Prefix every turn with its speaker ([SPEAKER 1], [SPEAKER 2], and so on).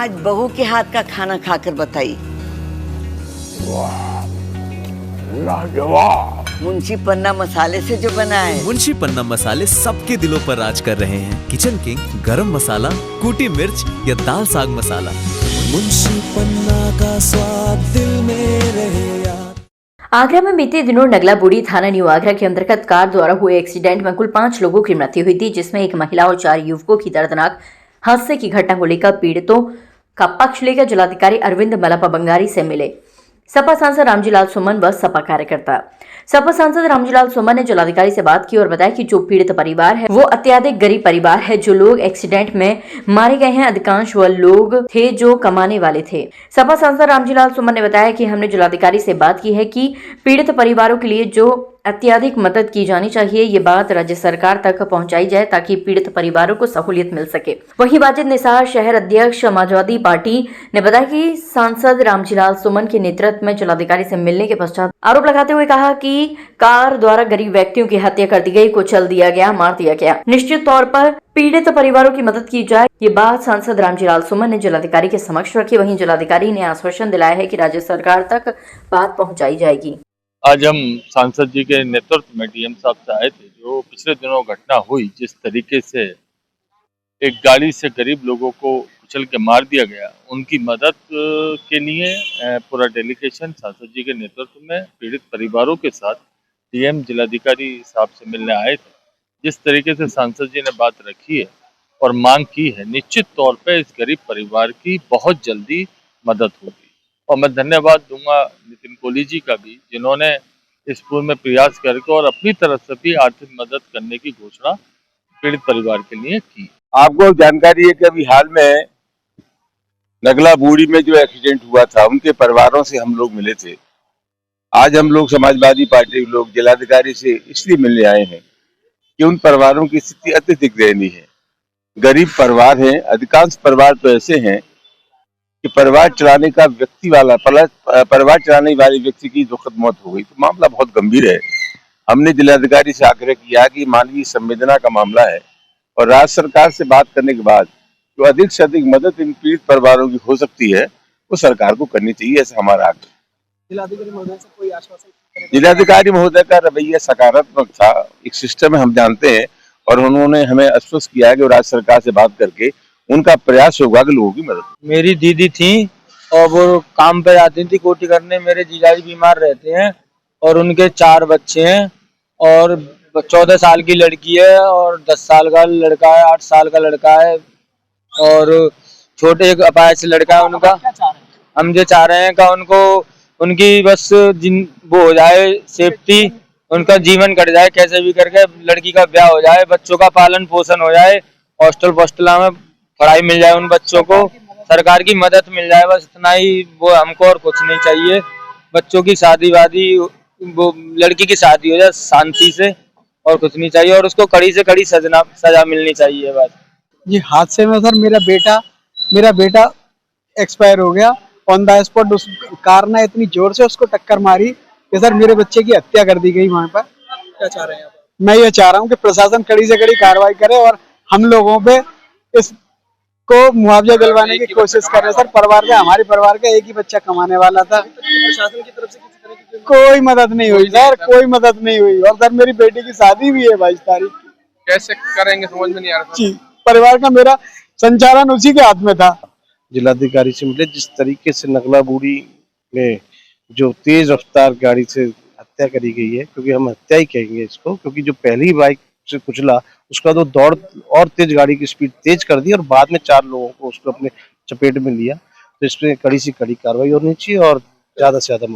[SPEAKER 1] आज बहू के हाथ का खाना खाकर बताई।
[SPEAKER 2] लाजवाब।
[SPEAKER 1] मुंशी पन्ना मसाले से जो बना है।
[SPEAKER 3] मुंशी पन्ना मसाले सबके दिलों पर राज कर रहे हैं। किचन किंग, गरम मसाला, कूटी मिर्च या दाल साग मसाला, मुंशी पन्ना का स्वाद दिल में रहे यार।
[SPEAKER 4] आगरा में बीते दिनों नगला बूढ़ी थाना न्यू आगरा के अंतर्गत कार द्वारा हुए एक्सीडेंट में कुल 5 लोगों की मृत्यु हुई थी, जिसमें एक महिला और 4 युवकों की दर्दनाक हादसे की घटना को लेकर पीड़ितों का पक्ष लेकर जिलाधिकारी अरविंद मलपा बंगारी से मिले सपा सांसद रामजीलाल सुमन व सपा कार्यकर्ता। सपा सांसद रामजीलाल सुमन ने जिलाधिकारी से बात की और बताया कि जो पीड़ित परिवार है वो अत्यधिक गरीब परिवार है। जो लोग एक्सीडेंट में मारे गए हैं अधिकांश वह लोग थे जो कमाने वाले थे। सपा सांसद रामजीलाल सुमन ने बताया कि हमने जिलाधिकारी से बात की है कि पीड़ित परिवारों के लिए जो अत्यधिक मदद की जानी चाहिए ये बात राज्य सरकार तक पहुंचाई जाए ताकि पीड़ित परिवारों को सहूलियत मिल सके। वहीं वाजिद निसार शहर अध्यक्ष समाजवादी पार्टी ने बताया कि सांसद रामजीलाल सुमन के नेतृत्व में जिलाधिकारी से मिलने के पश्चात आरोप लगाते हुए कहा कि कार द्वारा गरीब व्यक्तियों की हत्या कर दी गई, कुचल दिया गया, मार दिया गया। निश्चित तौर पर पीड़ित परिवारों की मदद की जाए, ये बात सांसद रामजीलाल सुमन ने जिलाधिकारी के समक्ष रखी। वहीं जिलाधिकारी ने आश्वासन दिलाया है कि राज्य सरकार तक बात पहुँचाई जाएगी।
[SPEAKER 2] आज हम सांसद जी के नेतृत्व में डीएम साहब से आए थे। जो पिछले दिनों घटना हुई, जिस तरीके से एक गाड़ी से गरीब लोगों को कुचल के मार दिया गया, उनकी मदद के लिए पूरा डेलीगेशन सांसद जी के नेतृत्व में पीड़ित परिवारों के साथ डीएम जिलाधिकारी साहब से मिलने आए थे। जिस तरीके से सांसद जी ने बात रखी है और मांग की है, निश्चित तौर पे इस गरीब परिवार की बहुत जल्दी मदद होगी। और मैं धन्यवाद दूंगा नितिन कोहली जी का भी, जिन्होंने इस पूर्व में प्रयास करके और अपनी तरफ से भी आर्थिक मदद करने की घोषणा पीड़ित परिवार के लिए की।
[SPEAKER 5] आपको जानकारी है कि अभी हाल में नगला बूढ़ी में जो एक्सीडेंट हुआ था, उनके परिवारों से हम लोग मिले थे। आज हम लोग समाजवादी पार्टी के लोग जिलाधिकारी से इसलिए मिलने आए हैं कि उन परिवारों की स्थिति अत्यधिक दयनीय है। गरीब परिवार हैं, अधिकांश परिवार तो ऐसे हैं कि परिवार चलाने वाले व्यक्ति की दुखद मौत हो गई, तो मामला बहुत गंभीर है। हमने जिलाधिकारी से आग्रह किया कि मानवीय संवेदना का मामला है और राज्य सरकार से बात करने के बाद जो अधिक से अधिक मदद इन पीड़ित परिवारों की हो सकती है वो सरकार को करनी चाहिए, ऐसा हमारा आग्रह।
[SPEAKER 6] जिलाधिकारी महोदय से कोई आश्वासन?
[SPEAKER 5] जिलाधिकारी महोदय का रवैया सकारात्मक था। एक सिस्टम है, हम जानते हैं, और उन्होंने हमें आश्वस्त किया है कि राज्य सरकार से बात करके उनका प्रयास होगा कि लोगों की मदद।
[SPEAKER 6] मेरी दीदी थी और वो काम पे जाती थी कोटी करने। मेरे जीजाजी बीमार रहते हैं और उनके 4 बच्चे हैं और 14 साल की लड़की है और 10 साल का लड़का है, 8 साल का लड़का है और छोटे एक अपाहिज लड़का है उनका। हम जो चाह रहे हैं कि उनको उनकी बस वो हो जाए सेफ्टी, उनका जीवन कट जाए, कैसे भी करके लड़की का ब्याह हो जाए, बच्चों का पालन पोषण हो जाए, हॉस्टल पोस्टला में पढ़ाई मिल जाए, उन बच्चों को सरकार की मदद मिल जाए, बस इतना ही वो हमको, और कुछ नहीं चाहिए। बच्चों की शादी वादी, वो लड़की की शादी हो जाए शांति से, और कुछ नहीं चाहिए, और उसको कड़ी से कड़ी सजा मिलनी चाहिए बस।
[SPEAKER 7] जी, हादसे में सर मेरा बेटा एक्सपायर हो गया ऑन द स्पॉट। उस कार ने इतनी जोर से उसको टक्कर मारी कि सर मेरे बच्चे की हत्या कर दी गई वहाँ पर।
[SPEAKER 6] क्या चाह रहे हैं आप?
[SPEAKER 7] मैं ये चाह रहा हूँ कि प्रशासन कड़ी से कड़ी कार्रवाई करे और हम लोगों पे इसको मुआवजा दिलवाने की कोशिश करे। सर हमारे परिवार का एक ही बच्चा कमाने वाला था।
[SPEAKER 6] प्रशासन की तरफ से किसी तरह की
[SPEAKER 7] कोई मदद नहीं हुई सर, कोई मदद नहीं हुई। और सर मेरी बेटी की शादी भी है 22 तारीख की।
[SPEAKER 6] कैसे करेंगे समझ में नहीं आ रहा।
[SPEAKER 7] जी, परिवार का मेरा संचालन उसी के हाथ में था।
[SPEAKER 8] जिलाधिकारी से मिले, जिस तरीके से नगला बूढ़ी में जो तेज रफ्तार गाड़ी से हत्या करी गई है, क्योंकि हम हत्या ही कहेंगे इसको, क्योंकि जो पहली बाइक से कुचला उसका तो दौड़ और तेज, गाड़ी की स्पीड तेज कर दी और बाद में 4 लोगों को उसको अपने चपेट में लिया। तो इसमें कड़ी से कड़ी कार्रवाई होनी चाहिए और ज्यादा से ज्यादा